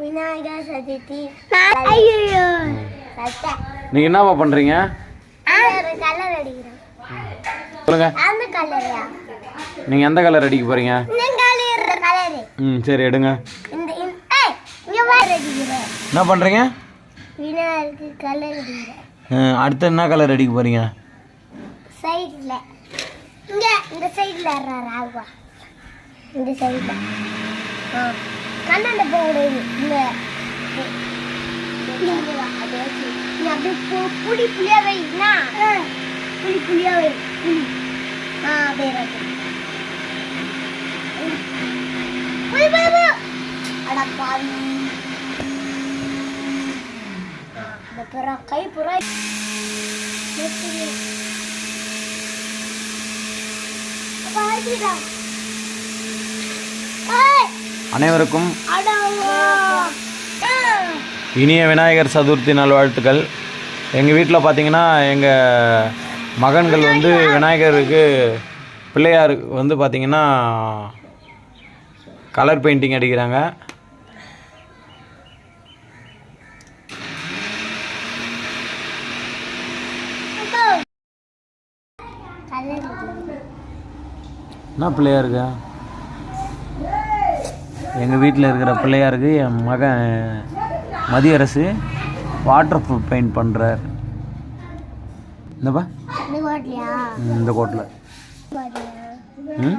விநாயகர் சதுர்த்தி. நீங்க என்னப்பா பண்றீங்க? கலர் அடிக்கிறேன். சொல்லுங்க. அந்த கலரியா? நீங்க எந்த கலர் அடிக்க போறீங்க? இந்த கலர். சரி எடுங்க. இந்த ஏய் இங்க வா அடிக்கிறேன். என்ன பண்றீங்க? விநாயகருக்கு கலர் அடிக்கிறேன். அடுத்து என்ன கலர் அடிக்க போறீங்க? சைடுல. இங்க இந்த சைடுல ராவா. இந்த சைடுல. கண்ணாண்ட போடுது. இங்க நீ அப்படியே புளி புளியா வைனா புளி புளியா வை புளி அப்படியே புளி புளி அட பாவி இந்த புறா கை புறா அனைவருக்கும் இனிய விநாயகர் சதுர்த்தி நல்வாழ்த்துக்கள். எங்கள் வீட்டில் பார்த்தீங்கன்னா எங்கள் மகன்கள் வந்து விநாயகருக்கு பிள்ளையாருக்கு வந்து பார்த்திங்கன்னா கலர் பெயிண்டிங் அடிக்கிறாங்க. என்ன பிள்ளையாருக்கு? எங்கள் வீட்டில் இருக்கிற பிள்ளையாருக்கு என் மகன் மதியரசு வாட்டர் ப்ரூஃப் பெயிண்ட் பண்ணுறார். என்னப்பா இந்த கோட்டில் ம்